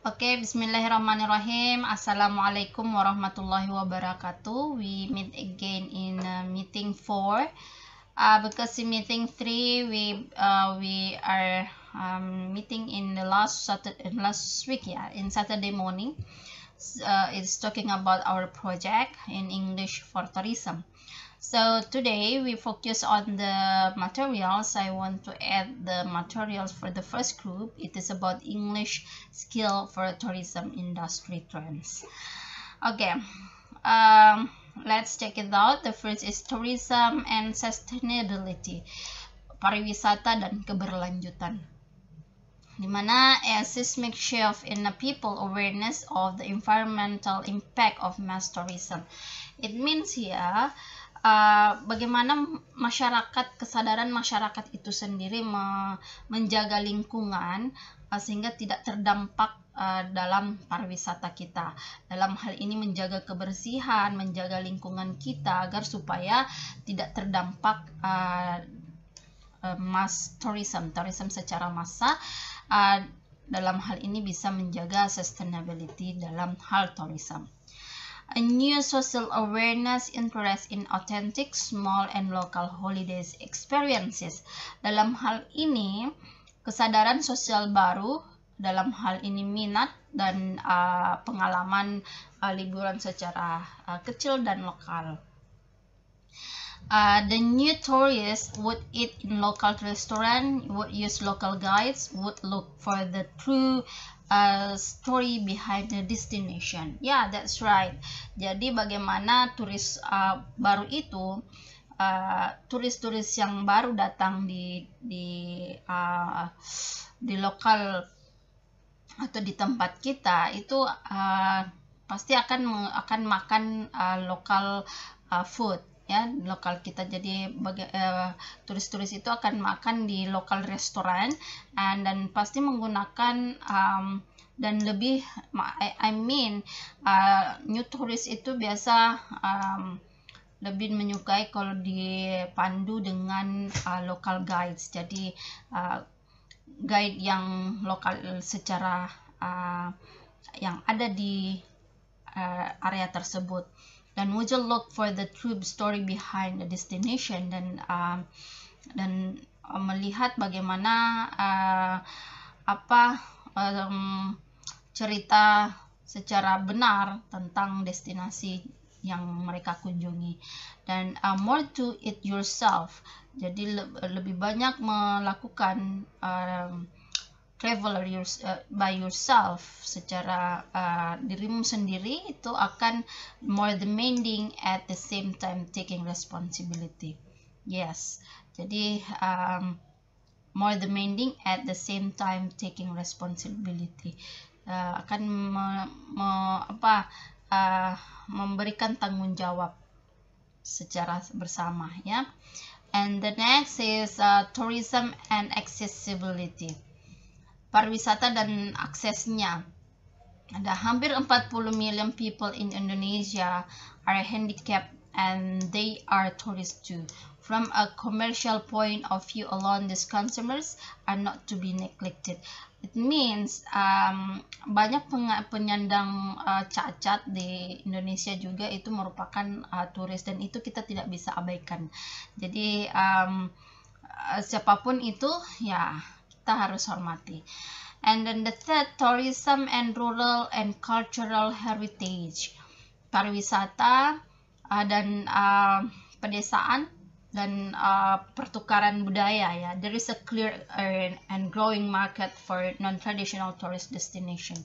Oke, bismillahirrahmanirrahim. Assalamualaikum warahmatullahi wabarakatuh. We meet again in meeting 4. Because in meeting 3 we are meeting in the last week, in Saturday morning. It's talking about our project in English for tourism. So today we focus on the materials. I want to add the materials for the first group. It is about English skill for tourism industry trends. Okay, let's check it out. The first is tourism and sustainability, pariwisata dan keberlanjutan, dimana a seismic shift in the people awareness of the environmental impact of mass tourism. It means here bagaimana kesadaran masyarakat itu sendiri menjaga lingkungan sehingga tidak terdampak dalam pariwisata kita. Dalam hal ini menjaga kebersihan, menjaga lingkungan kita agar supaya tidak terdampak mass tourism secara massa. Dalam hal ini bisa menjaga sustainability dalam hal tourism. A new social awareness interest in authentic, small, and local holidays experiences. Dalam hal ini, kesadaran sosial baru, dalam hal ini minat dan pengalaman liburan secara kecil dan lokal. The new tourists would eat in local restaurant, would use local guides, would look for the true story behind the destination. Yeah, that's right. Jadi bagaimana turis baru itu, turis-turis yang baru datang di lokal atau di tempat kita itu pasti akan makan lokal food. Ya, lokal kita. Jadi turis-turis itu akan makan di lokal restoran dan pasti menggunakan dan lebih new tourist itu biasa lebih menyukai kalau dipandu dengan local guides. Jadi guide yang lokal secara yang ada di area tersebut. Dan would you look for the true story behind the destination, dan melihat bagaimana cerita secara benar tentang destinasi yang mereka kunjungi. Dan more to it yourself, jadi lebih banyak melakukan traveler by yourself secara dirimu sendiri, itu akan more demanding at the same time taking responsibility. Yes, jadi more demanding at the same time taking responsibility, akan memberikan tanggung jawab secara bersama, ya. And the next is tourism and accessibility, pariwisata dan aksesnya. Ada hampir 40 million people in Indonesia are handicapped and they are tourists too. From a commercial point of view alone, these consumers are not to be neglected. It means banyak penyandang cacat di Indonesia juga itu merupakan turis, dan itu kita tidak bisa abaikan. Jadi siapapun itu, ya, kita harus hormati. And then the third, tourism and rural and cultural heritage, pariwisata dan pedesaan dan pertukaran budaya, ya. There is a clear and growing market for non-traditional tourist destination.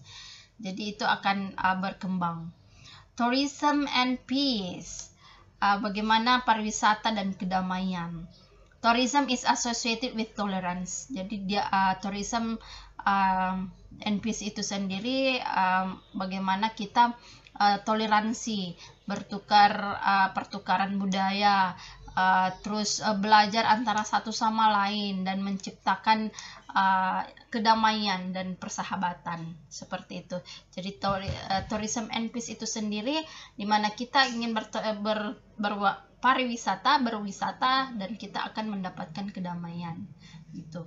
Jadi itu akan berkembang. Tourism and peace, bagaimana pariwisata dan kedamaian. Tourism is associated with tolerance. Jadi tourism and peace itu sendiri bagaimana kita toleransi, pertukaran budaya, terus belajar antara satu sama lain dan menciptakan kedamaian dan persahabatan, seperti itu. Jadi tourism and peace itu sendiri dimana kita ingin berwisata dan kita akan mendapatkan kedamaian gitu.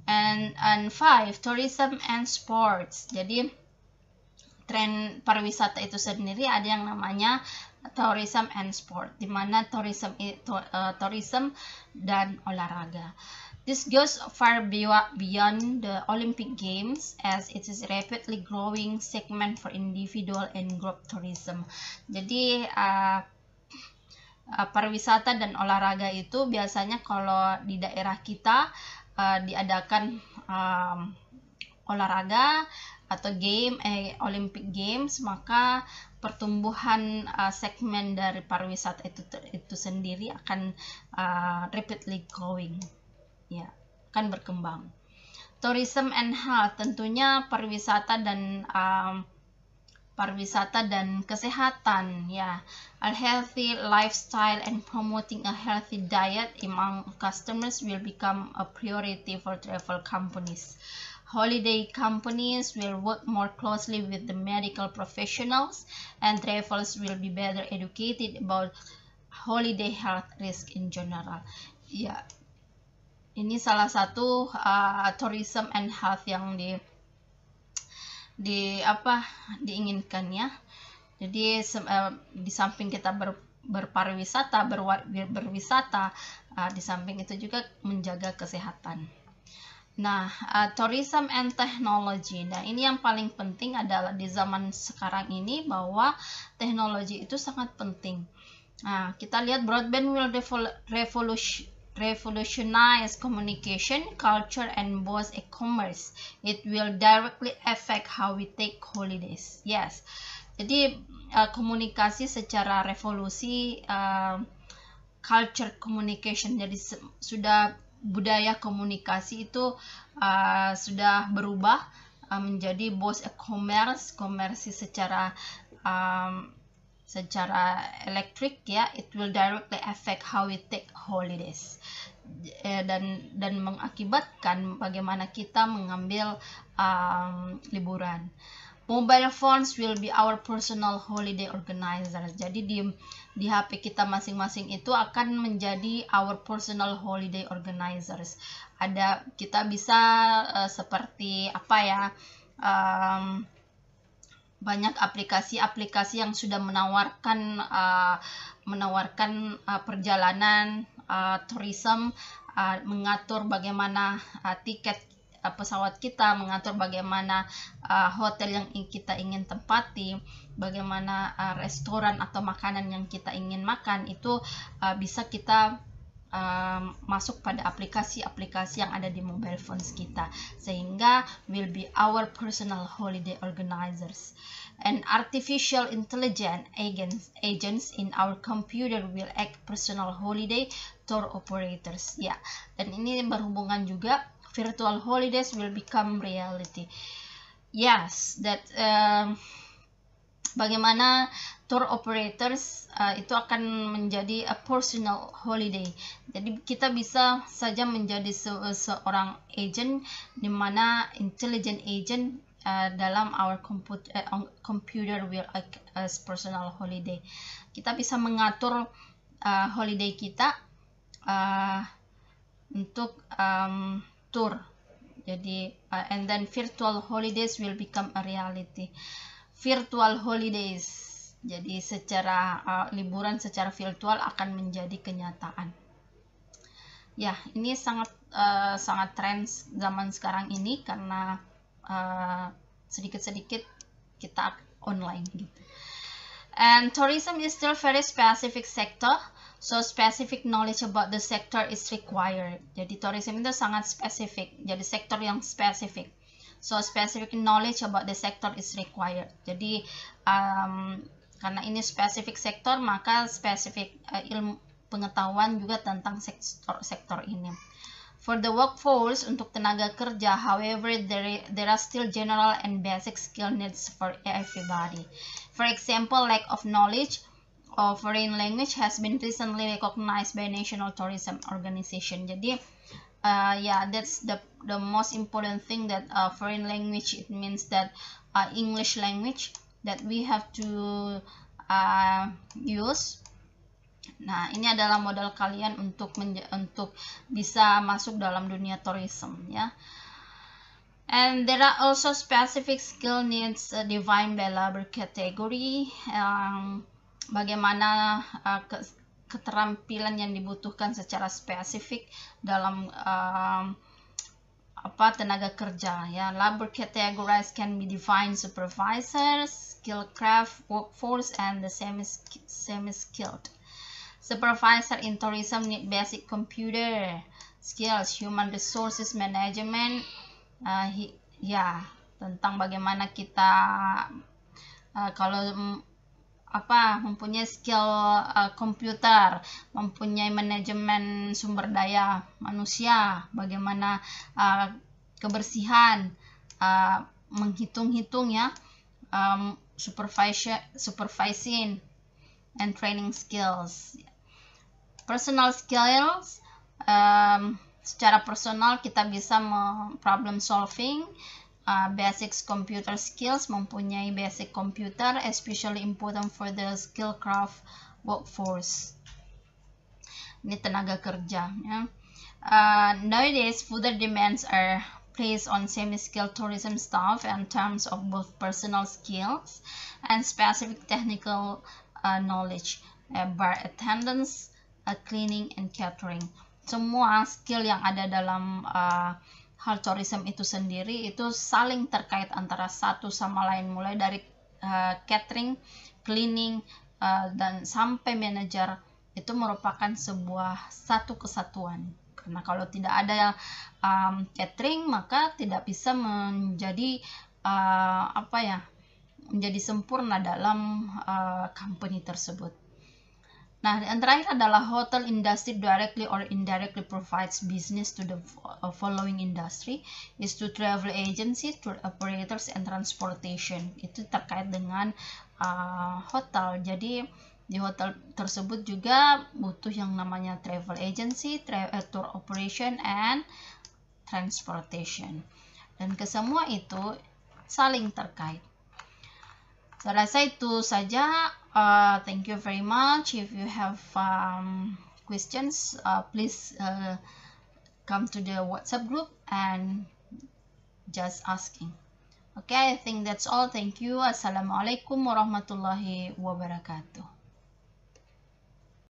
And 5, tourism and sports. Jadi tren pariwisata itu sendiri ada yang namanya tourism and sport, di mana tourism dan olahraga. This goes far beyond the Olympic Games, as it is a rapidly growing segment for individual and group tourism. Jadi pariwisata dan olahraga itu biasanya kalau di daerah kita diadakan olahraga atau Olympic Games, maka pertumbuhan segmen dari pariwisata itu sendiri akan rapidly growing, ya, akan berkembang. Tourism and health, tentunya pariwisata dan kesehatan, ya. A healthy lifestyle and promoting a healthy diet among customers will become a priority for travel companies. Holiday companies will work more closely with the medical professionals, and travelers will be better educated about holiday health risk in general. Ya, ini salah satu tourism and health yang diinginkan, ya. Jadi di samping kita berpariwisata, berwisata, di samping itu juga menjaga kesehatan. Nah, tourism and technology. Nah, ini yang paling penting adalah di zaman sekarang ini bahwa teknologi itu sangat penting. Nah, kita lihat broadband will revolutionize communication, culture, and both e-commerce. It will directly affect how we take holidays. Yes. Jadi komunikasi secara revolusi, culture communication. Jadi sudah budaya komunikasi itu sudah berubah menjadi both e-commerce, komersi secara elektrik, ya. It will directly affect how we take holidays, dan mengakibatkan bagaimana kita mengambil liburan. Mobile phones will be our personal holiday organizer. Jadi di HP kita masing-masing itu akan menjadi our personal holiday organizers. Kita bisa seperti banyak aplikasi-aplikasi yang sudah menawarkan perjalanan tourism, mengatur bagaimana tiket pesawat kita, mengatur bagaimana hotel yang kita ingin tempati, bagaimana restoran atau makanan yang kita ingin makan, itu bisa kita masuk pada aplikasi-aplikasi yang ada di mobile phones kita, sehingga will be our personal holiday organizers. And artificial intelligence agents in our computer will act personal holiday tour operators. Ya, dan ini berhubungan juga, virtual holidays will become reality. Yes, that bagaimana tour operators itu akan menjadi a personal holiday. Jadi kita bisa saja menjadi seorang agent, di mana intelligent agent dalam our computer will act as personal holiday. Kita bisa mengatur holiday kita untuk tour. Jadi and then virtual holidays will become a reality. Virtual holidays, jadi secara liburan secara virtual akan menjadi kenyataan. Ya, ini sangat tren zaman sekarang ini, karena sedikit-sedikit kita online gitu. And tourism is still very specific sector, so specific knowledge about the sector is required. Jadi tourism itu sangat spesifik, jadi sektor yang spesifik. So specific knowledge about the sector is required. Jadi karena ini specific sector, maka spesifik ilmu pengetahuan juga tentang sektor ini. For the workforce, untuk tenaga kerja, however, there are still general and basic skill needs for everybody. For example, lack of knowledge of foreign language has been recently recognized by National Tourism Organization. Jadi that's the most important thing, that foreign language, it means that English language that we have to use. Nah, ini adalah modal kalian untuk bisa masuk dalam dunia tourism, ya. And there are also specific skill needs defined by labor category. Bagaimana keterampilan yang dibutuhkan secara spesifik dalam tenaga kerja ya. Labor categories can be defined supervisors, skilled craft workforce, and the semi-skilled. Supervisor in tourism need basic computer skills, human resources management, tentang bagaimana kita kalau mempunyai skill komputer, mempunyai manajemen sumber daya manusia, bagaimana kebersihan, menghitung-hitung ya, supervising and training skills. Personal skills, secara personal kita bisa problem solving, basic computer skills, mempunyai basic computer, especially important for the skill craft workforce. Ini tenaga kerja ya. Nowadays further demands are placed on semi-skilled tourism staff in terms of both personal skills and specific technical knowledge, bar attendance, cleaning and catering. Semua skill yang ada dalam hal tourism itu sendiri itu saling terkait antara satu sama lain, mulai dari catering, cleaning, dan sampai manajer. Itu merupakan sebuah satu kesatuan, karena kalau tidak ada catering maka tidak bisa menjadi menjadi sempurna dalam company tersebut. Nah, yang terakhir adalah hotel industry directly or indirectly provides business to the following industry is to travel agency, tour operators, and transportation. Itu terkait dengan hotel. Jadi di hotel tersebut juga butuh yang namanya travel agency, tour operation, and transportation. Dan kesemua itu saling terkait. Saya rasa itu saja. Thank you very much. If you have questions, please come to the WhatsApp group and just asking. Okay, I think that's all. Thank you. Assalamualaikum warahmatullahi wabarakatuh.